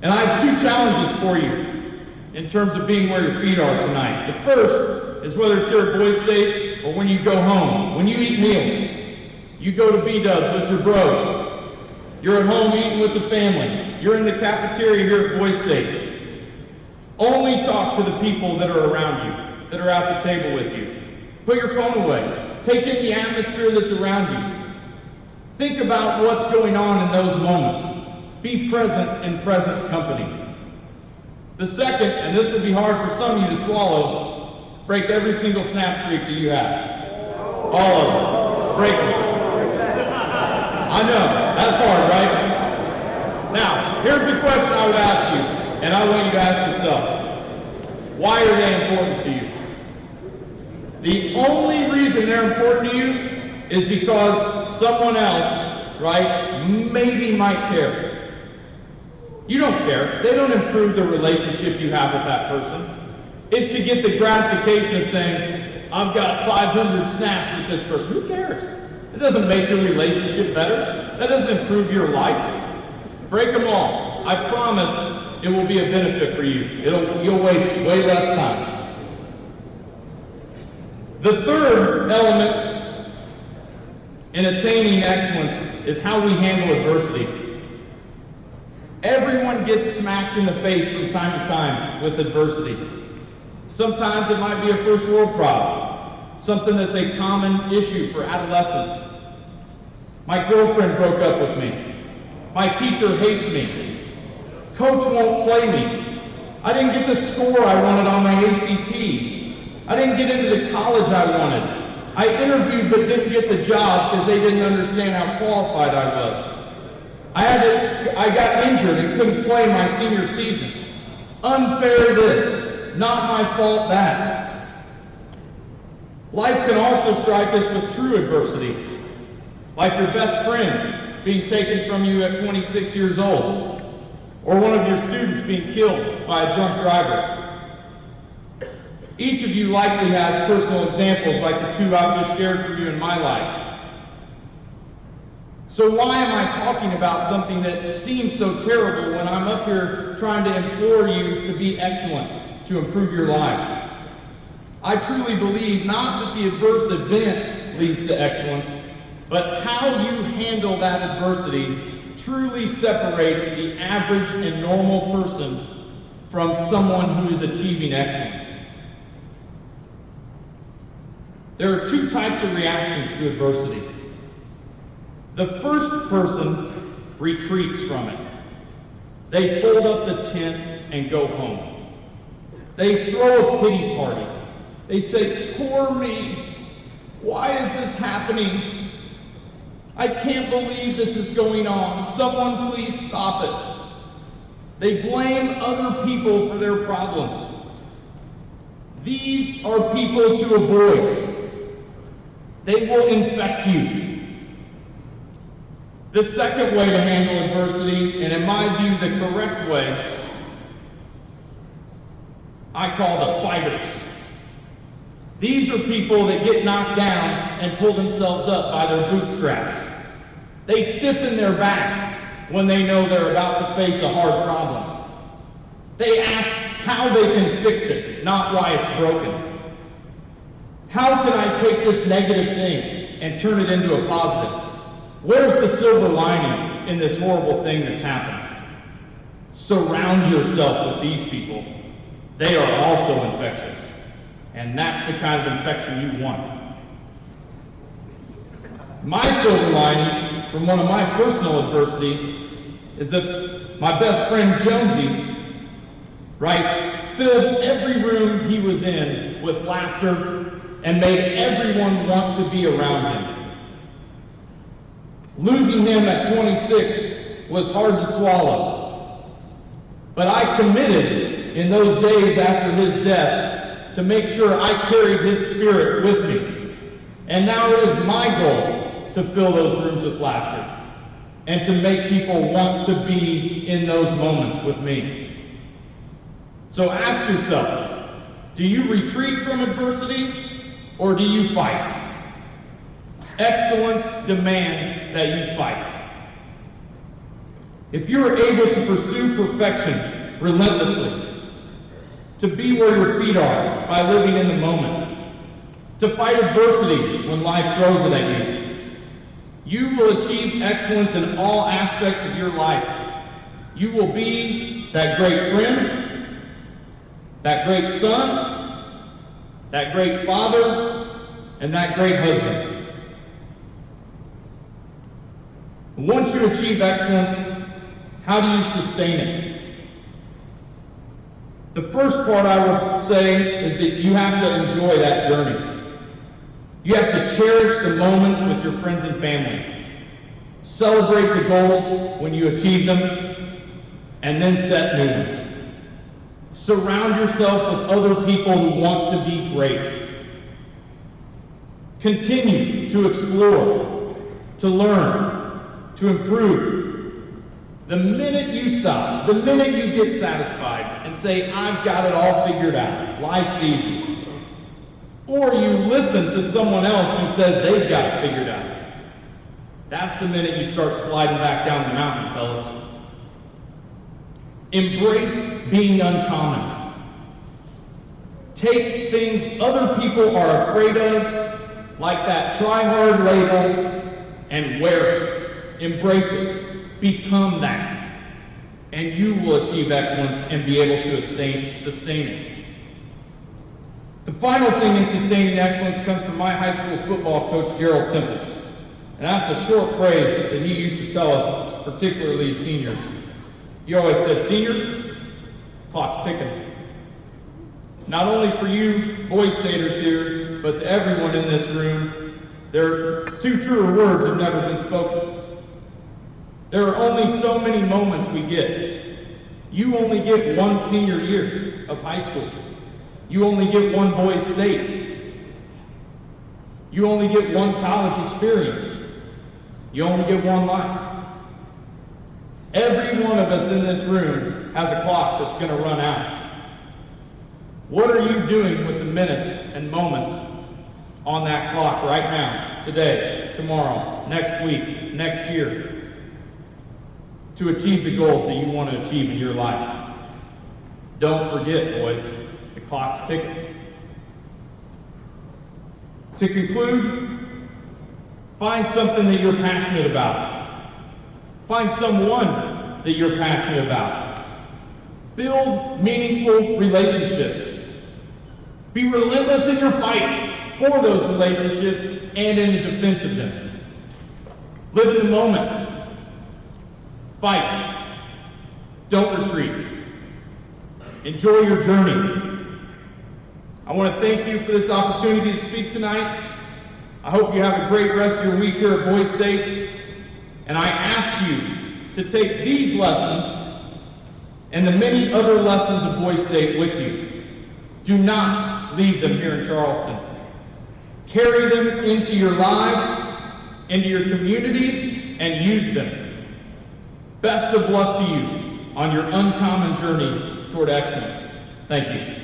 And I have two challenges for you in terms of being where your feet are tonight. The first is whether it's here at Boise State or when you go home. When you eat meals, you go to B-dubs with your bros. You're at home eating with the family. You're in the cafeteria here at Boise State. Only talk to the people that are around you, that are at the table with you. Put your phone away. Take in the atmosphere that's around you. Think about what's going on in those moments. Be present in present company. The second, and this will be hard for some of you to swallow, break every single snap streak that you have. All of them. Break them. I know, that's hard, right? Now, here's the question I would ask you, and I want you to ask yourself. Why are they important to you? The only reason they're important to you is because someone else, right, maybe might care. You don't care. They don't improve the relationship you have with that person. It's to get the gratification of saying, I've got 500 snaps with this person. Who cares? It doesn't make your relationship better. That doesn't improve your life. Break them all. I promise it will be a benefit for you. You'll waste way less time. The third element in attaining excellence is how we handle adversity. Everyone gets smacked in the face from time to time with adversity. Sometimes it might be a first world problem, something that's a common issue for adolescents. My girlfriend broke up with me. My teacher hates me. Coach won't play me. I didn't get the score I wanted on my ACT. I didn't get into the college I wanted. I interviewed but didn't get the job because they didn't understand how qualified I was. I got injured and couldn't play my senior season. Unfair this, not my fault that. Life can also strike us with true adversity, like your best friend being taken from you at 26 years old, or one of your students being killed by a drunk driver. Each of you likely has personal examples like the two I've just shared for you in my life. So why am I talking about something that seems so terrible when I'm up here trying to implore you to be excellent, to improve your lives? I truly believe not that the adverse event leads to excellence, but how you handle that adversity truly separates the average and normal person from someone who is achieving excellence. There are two types of reactions to adversity. The first person retreats from it. They fold up the tent and go home. They throw a pity party. They say, "Poor me. Why is this happening? I can't believe this is going on. Someone please stop it." They blame other people for their problems. These are people to avoid. They will infect you. The second way to handle adversity, and in my view the correct way, I call the fighters. These are people that get knocked down and pull themselves up by their bootstraps. They stiffen their back when they know they're about to face a hard problem. They ask how they can fix it, not why it's broken. How can I take this negative thing and turn it into a positive? Where's the silver lining in this horrible thing that's happened? Surround yourself with these people. They are also infectious. And that's the kind of infection you want. My silver lining from one of my personal adversities is that my best friend Jonesy, filled every room he was in with laughter and made everyone want to be around him. Losing him at 26 was hard to swallow, but I committed in those days after his death to make sure I carried his spirit with me. And now it is my goal to fill those rooms with laughter and to make people want to be in those moments with me. So ask yourself, do you retreat from adversity or do you fight? Excellence demands that you fight. If you are able to pursue perfection relentlessly, to be where your feet are by living in the moment, to fight adversity when life throws it at you, you will achieve excellence in all aspects of your life. You will be that great friend, that great son, that great father, and that great husband. Once you achieve excellence, how do you sustain it? The first part I will say is that you have to enjoy that journey. You have to cherish the moments with your friends and family. Celebrate the goals when you achieve them, and then set new ones. Surround yourself with other people who want to be great. Continue to explore, to learn, to improve. The minute you stop, the minute you get satisfied and say, "I've got it all figured out, life's easy," or you listen to someone else who says they've got it figured out, that's the minute you start sliding back down the mountain, fellas. Embrace being uncommon. Take things other people are afraid of, like that try hard label, and wear it. Embrace it. Become that. And you will achieve excellence and be able to sustain it. The final thing in sustaining excellence comes from my high school football coach, Gerald Temples. And that's a short phrase that he used to tell us, particularly seniors. He always said, "Seniors, clock's ticking." Not only for you Boy Staters here, but to everyone in this room, there are two truer words have never been spoken. There are only so many moments we get. You only get one senior year of high school. You only get one Boys State. You only get one college experience. You only get one life. Every one of us in this room has a clock that's going to run out. What are you doing with the minutes and moments on that clock right now, today, tomorrow, next week, next year, to achieve the goals that you want to achieve in your life? Don't forget, boys, the clock's ticking. To conclude, find something that you're passionate about. Find someone that you're passionate about. Build meaningful relationships. Be relentless in your fight. for those relationships and in the defense of them. Live in the moment. Fight. Don't retreat. Enjoy your journey. I want to thank you for this opportunity to speak tonight. I hope you have a great rest of your week here at Boys State. And I ask you to take these lessons and the many other lessons of Boys State with you. Do not leave them here in Charleston. Carry them into your lives, into your communities, and use them. Best of luck to you on your uncommon journey toward excellence. Thank you.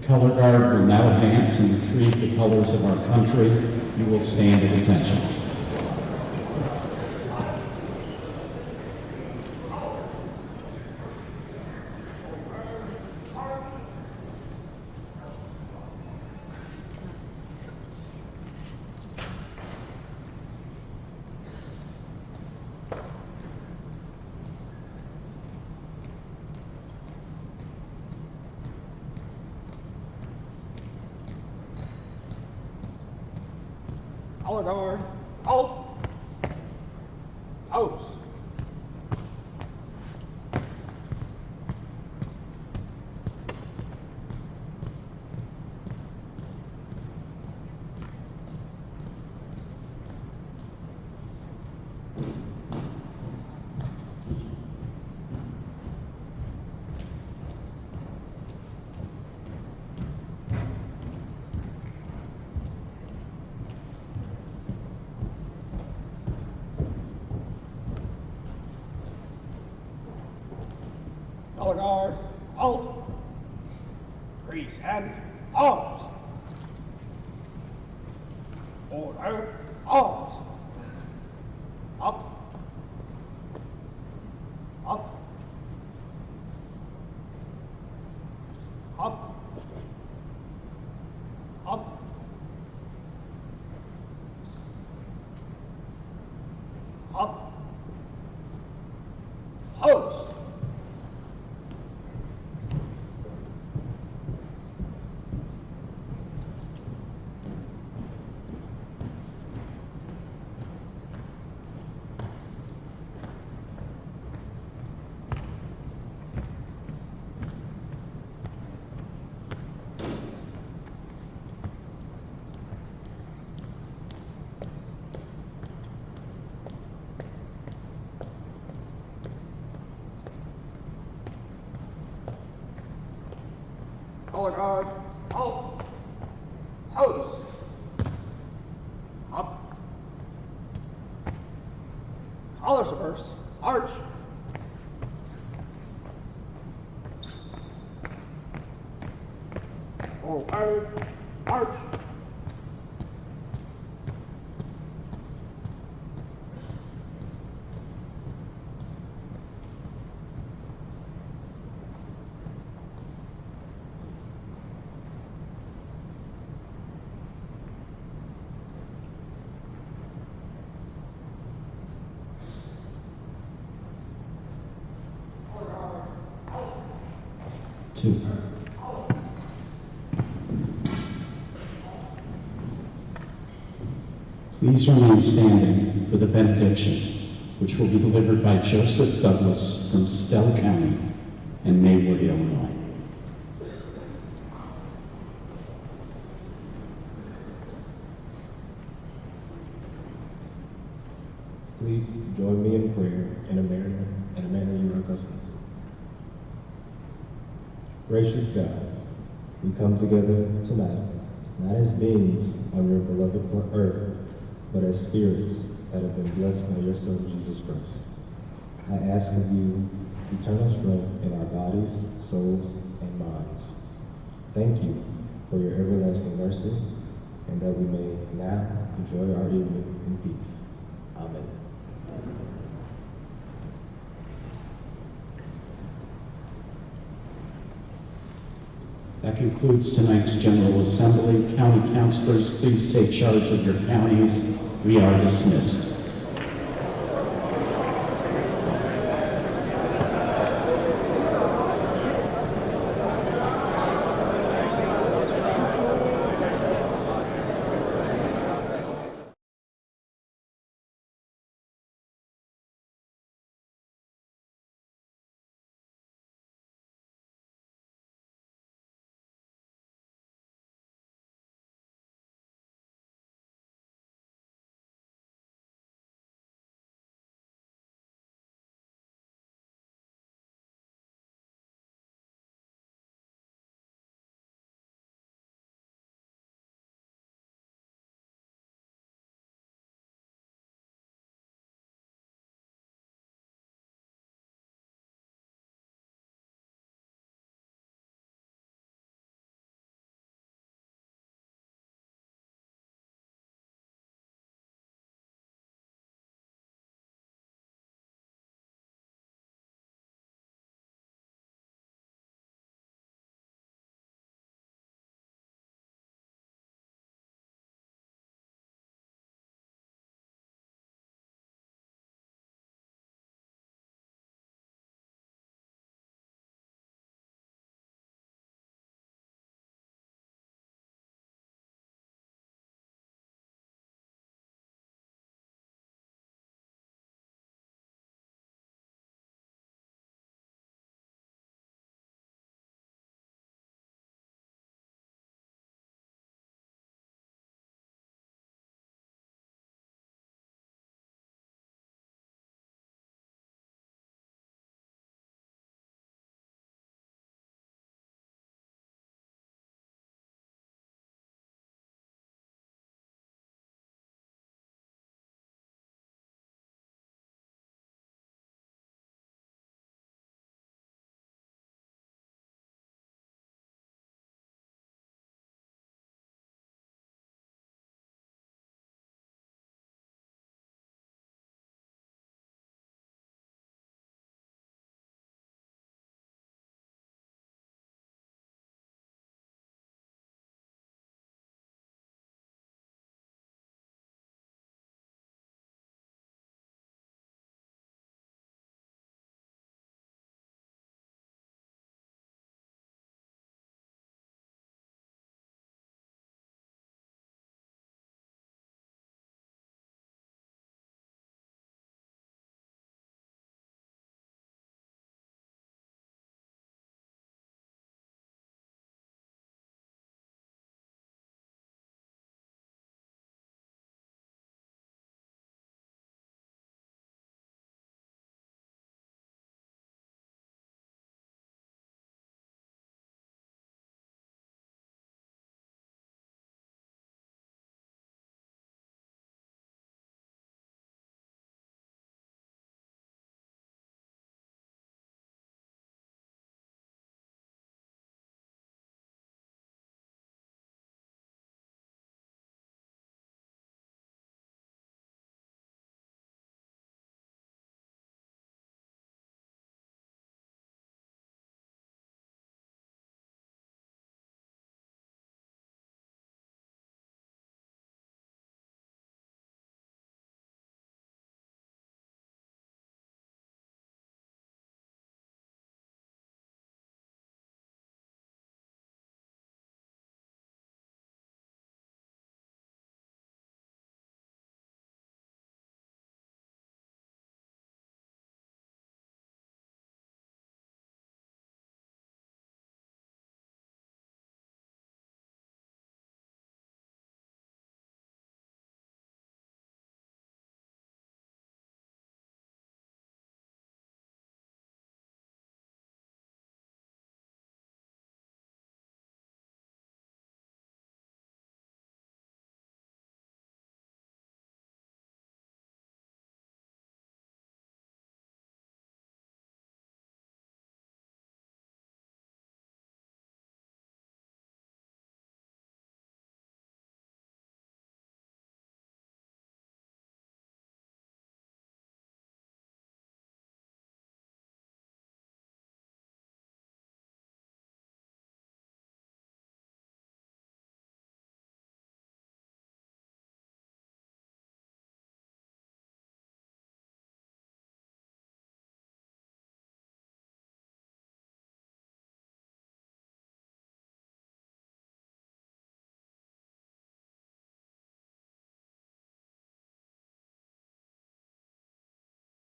The color guard will now advance and retrieve the colors of our country. You will stand at attention. Color guard, halt. Post. Color guard, halt. Grease and arms. Order, arms. Up. Up. Up. Up. Up. Post. Color guard, halt. Post. Up. Colors reverse, arch. Forward, arch. Two. Please remain standing for the benediction, which will be delivered by Joseph Douglas from Stell County and Maywood, Illinois. Please join me in prayer in a manner you are accustomed to. Gracious God, we come together tonight, not as beings on your beloved earth, but as spirits that have been blessed by your Son, Jesus Christ. I ask of you eternal strength in our bodies, souls, and minds. thank you for your everlasting mercy, and that we may now enjoy our evening in peace. Amen. That concludes tonight's General Assembly. County councilors, please take charge of your counties. We are dismissed.